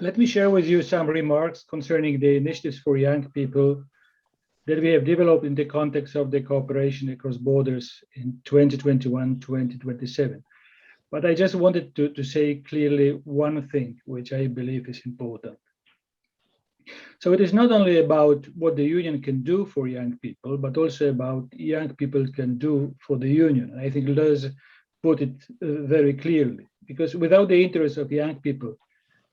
Let me share with you some remarks concerning the initiatives for young people that we have developed in the context of the cooperation across borders in 2021-2027. But I just wanted to say clearly one thing, which I believe is important. So it is not only about what the union can do for young people, but also about young people can do for the union. And I think Luz put it very clearly, because without the interest of young people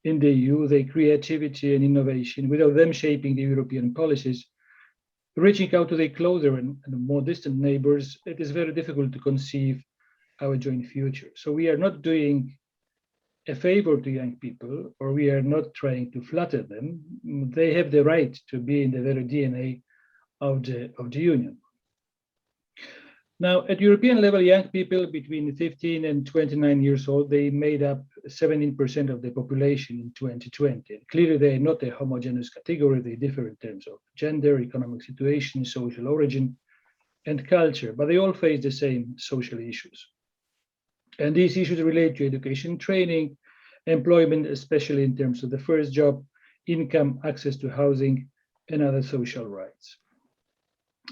in the EU, their creativity and innovation, without them shaping the European policies, reaching out to their closer and more distant neighbors, it is very difficult to conceive our joint future. So we are not doing a favor to young people, or we are not trying to flatter them. They have the right to be in the very DNA of the Union. Now, at European level, young people between 15 and 29 years old, they made up 17% of the population in 2020. And clearly, they are not a homogeneous category. They differ in terms of gender, economic situation, social origin, and culture, but they all face the same social issues. And these issues relate to education, training, employment, especially in terms of the first job, income, access to housing, and other social rights.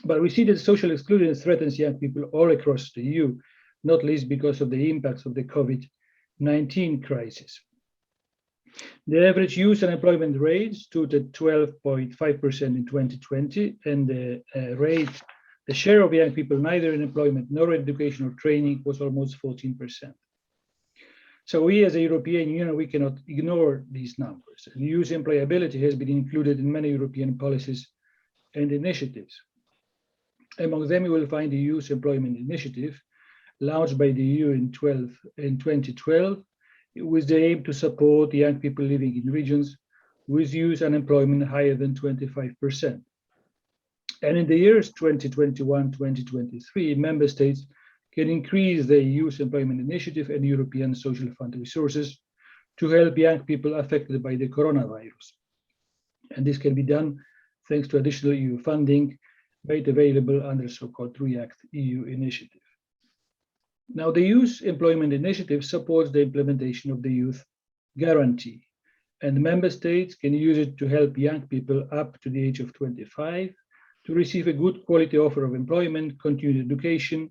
But we see that social exclusion threatens young people all across the EU, not least because of the impacts of the COVID-19 crisis. The average youth unemployment rate stood at 12.5% in 2020, and the share of young people neither in employment nor in education or training was almost 14%. So we as a European Union, we cannot ignore these numbers. And youth employability has been included in many European policies and initiatives. Among them, you will find the Youth Employment Initiative, launched by the EU in 2012, with the aim to support young people living in regions with youth unemployment higher than 25%. And in the years 2021-2023, member states can increase their Youth Employment Initiative and European Social Fund resources to help young people affected by the coronavirus. And this can be done thanks to additional EU funding made available under so-called REACT EU initiative. Now, the Youth Employment Initiative supports the implementation of the Youth Guarantee, and member states can use it to help young people up to the age of 25 to receive a good quality offer of employment, continued education,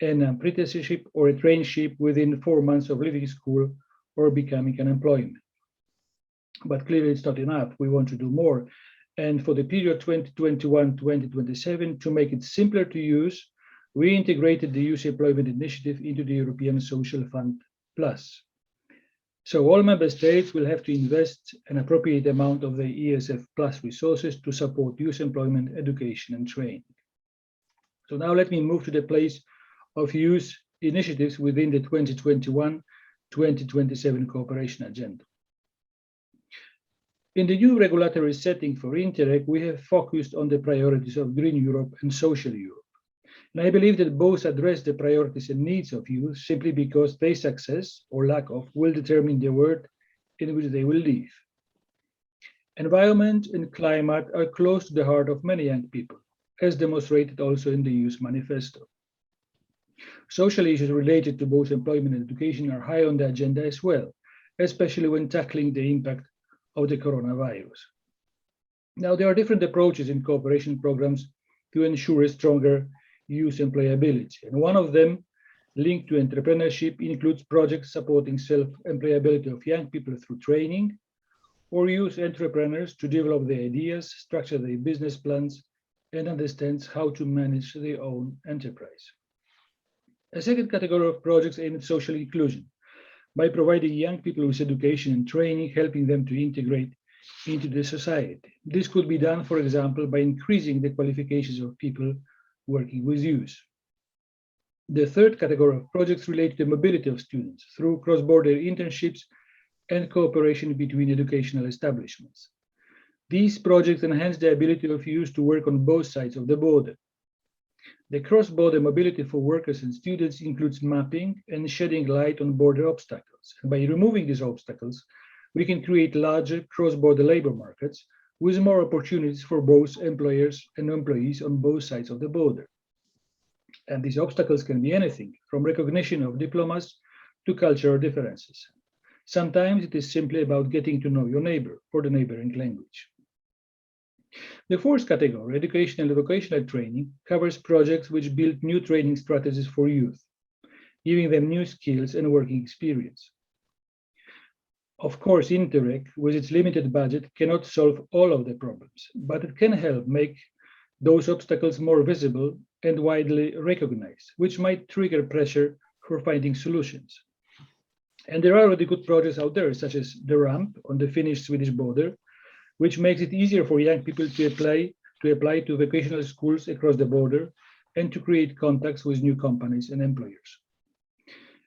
an apprenticeship or a traineeship within 4 months of leaving school or becoming unemployed. But clearly it's not enough. We want to do more. And for the period 2021-2027, to make it simpler to use, we integrated the Youth Employment Initiative into the European Social Fund Plus. So all member states will have to invest an appropriate amount of the ESF Plus resources to support youth employment, education, and training. So now let me move to the place of youth initiatives within the 2021-2027 cooperation agenda. In the new regulatory setting for Interreg, we have focused on the priorities of Green Europe and Social Europe. And I believe that both address the priorities and needs of youth simply because their success or lack of will determine the world in which they will live. Environment and climate are close to the heart of many young people, as demonstrated also in the Youth Manifesto. Social issues related to both employment and education are high on the agenda as well, especially when tackling the impact of the coronavirus. Now, there are different approaches in cooperation programs to ensure a stronger youth employability. And one of them, linked to entrepreneurship, includes projects supporting self-employability of young people through training, or youth entrepreneurs to develop their ideas, structure their business plans, and understand how to manage their own enterprise. A second category of projects aim at social inclusion, by providing young people with education and training, helping them to integrate into the society. This could be done, for example, by increasing the qualifications of people working with youth. The third category of projects relate to the mobility of students through cross-border internships and cooperation between educational establishments. These projects enhance the ability of youth to work on both sides of the border. The cross-border mobility for workers and students includes mapping and shedding light on border obstacles. And by removing these obstacles, we can create larger cross-border labor markets with more opportunities for both employers and employees on both sides of the border. And these obstacles can be anything from recognition of diplomas to cultural differences. Sometimes it is simply about getting to know your neighbor or the neighboring language. The fourth category, educational and vocational training, covers projects which build new training strategies for youth, giving them new skills and working experience. Of course, Interreg, with its limited budget, cannot solve all of the problems, but it can help make those obstacles more visible and widely recognized, which might trigger pressure for finding solutions. And there are already good projects out there, such as the ramp on the Finnish-Swedish border, which makes it easier for young people to apply to vocational schools across the border and to create contacts with new companies and employers.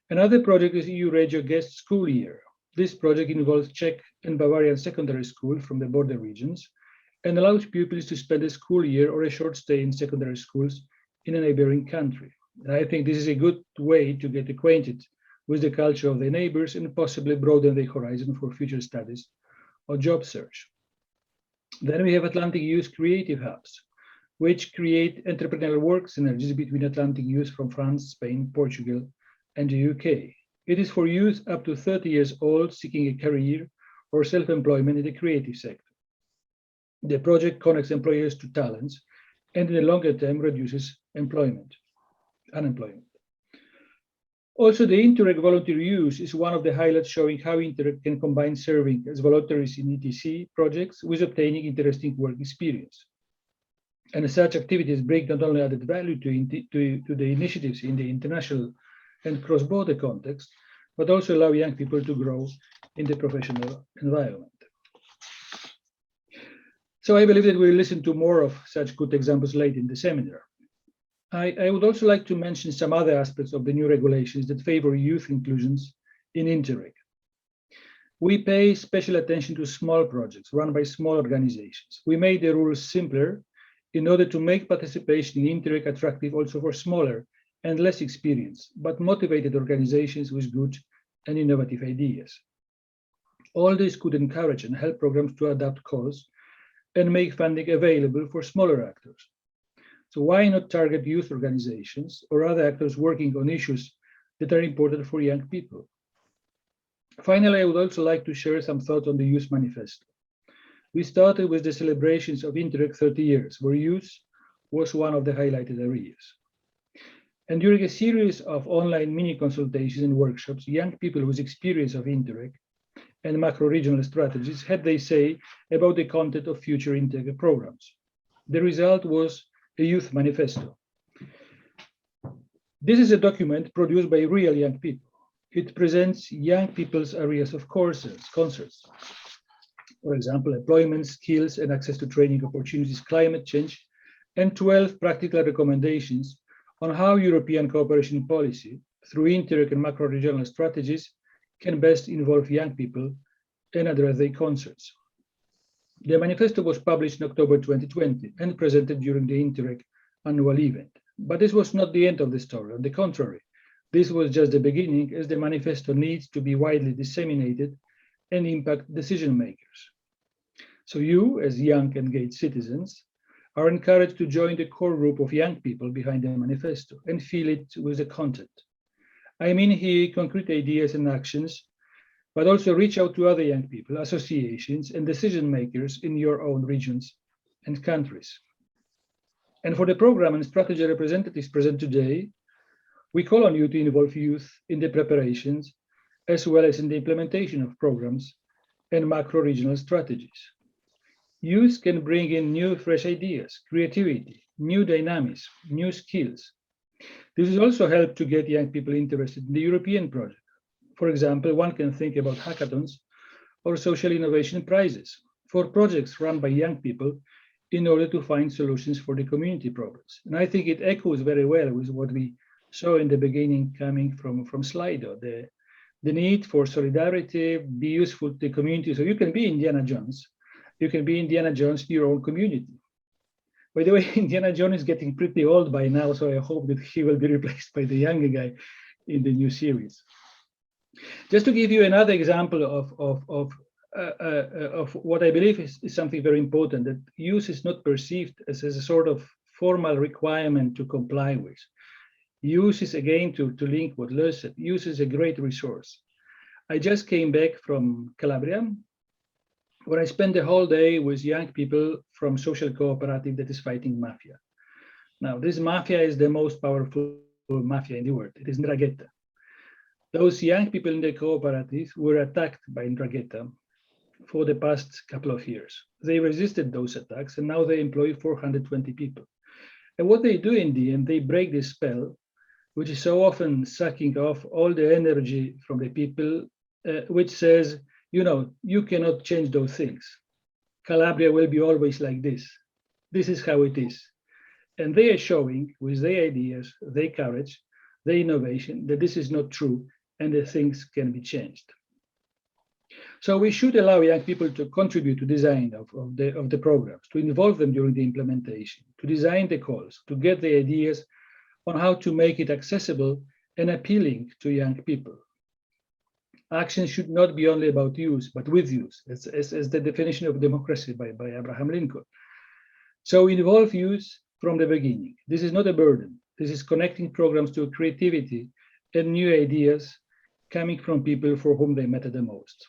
Another project is EU REGIO Guest School Year. This project involves Czech and Bavarian secondary schools from the border regions and allows pupils to spend a school year or a short stay in secondary schools in a neighboring country. And I think this is a good way to get acquainted with the culture of their neighbors and possibly broaden their horizon for future studies or job search. Then we have Atlantic Youth Creative Hubs, which create entrepreneurial work synergies between Atlantic youth from France, Spain, Portugal, and the UK. It is for youth up to 30 years old seeking a career or self-employment in the creative sector. The project connects employers to talents and in the longer term reduces unemployment. Also, the Interreg volunteer use is one of the highlights showing how Interreg can combine serving as voluntaries in ETC projects with obtaining interesting work experience. And such activities bring not only added value to the initiatives in the international and cross-border context, but also allow young people to grow in the professional environment. So I believe that we'll listen to more of such good examples later in the seminar. I would also like to mention some other aspects of the new regulations that favor youth inclusions in Interreg. We pay special attention to small projects run by small organizations. We made the rules simpler in order to make participation in Interreg attractive also for smaller and less experienced, but motivated organizations with good and innovative ideas. All this could encourage and help programs to adapt costs and make funding available for smaller actors. So why not target youth organizations or other actors working on issues that are important for young people? Finally, I would also like to share some thoughts on the Youth Manifesto. We started with the celebrations of Interreg 30 years, where youth was one of the highlighted areas. And during a series of online mini consultations and workshops, young people with experience of Interreg and macro-regional strategies had their say about the content of future Interreg programs. The result was a Youth Manifesto. This is a document produced by real young people. It presents young people's areas of concerns. For example, employment, skills, and access to training opportunities, climate change, and 12 practical recommendations on how European cooperation policy through Interreg and macro-regional strategies can best involve young people and address their concerns. The manifesto was published in October 2020 and presented during the Interreg annual event. But this was not the end of the story. On the contrary, this was just the beginning, as the manifesto needs to be widely disseminated and impact decision makers. So you, as young engaged citizens, are encouraged to join the core group of young people behind the manifesto and fill it with the content. I mean here concrete ideas and actions, but also reach out to other young people, associations, and decision makers in your own regions and countries. And for the program and strategy representatives present today, we call on you to involve youth in the preparations, as well as in the implementation of programs and macro-regional strategies. Youth can bring in new, fresh ideas, creativity, new dynamics, new skills. This will also help to get young people interested in the European project. For example, one can think about hackathons or social innovation prizes for projects run by young people in order to find solutions for the community problems. And I think it echoes very well with what we saw in the beginning coming from Slido, the need for solidarity, be useful to the community. So you can be Indiana Jones. You can be Indiana Jones to your own community. By the way, Indiana Jones is getting pretty old by now, so I hope that he will be replaced by the younger guy in the new series. Just to give you another example of what I believe is something very important, that use is not perceived as a sort of formal requirement to comply with. Use is, again, to link what Les said, use is a great resource. I just came back from Calabria, where I spent the whole day with young people from social cooperative that is fighting mafia. Now, this mafia is the most powerful mafia in the world. It is 'Ndrangheta. Those young people in the cooperative were attacked by 'Ndrangheta for the past couple of years. They resisted those attacks, and now they employ 420 people. And what they do in the end, they break the spell, which is so often sucking off all the energy from the people, which says, you cannot change those things. Calabria will be always like this. This is how it is. And they are showing with their ideas, their courage, their innovation, that this is not true and that things can be changed. So we should allow young people to contribute to design of the programs, to involve them during the implementation, to design the calls, to get the ideas on how to make it accessible and appealing to young people. Action should not be only about use, but with use, as the definition of democracy by Abraham Lincoln. So involve youth from the beginning. This is not a burden. This is connecting programs to creativity and new ideas coming from people for whom they matter the most.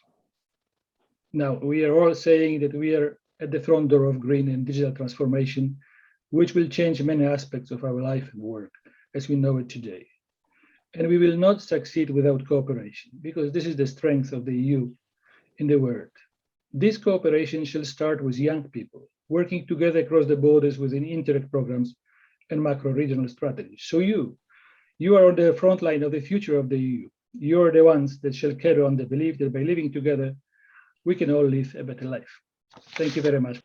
Now, we are all saying that we are at the front door of green and digital transformation, which will change many aspects of our life and work as we know it today. And we will not succeed without cooperation, because this is the strength of the EU in the world. This cooperation shall start with young people, working together across the borders within Interreg programs and macro-regional strategies. So you are on the front line of the future of the EU. You are the ones that shall carry on the belief that by living together, we can all live a better life. Thank you very much.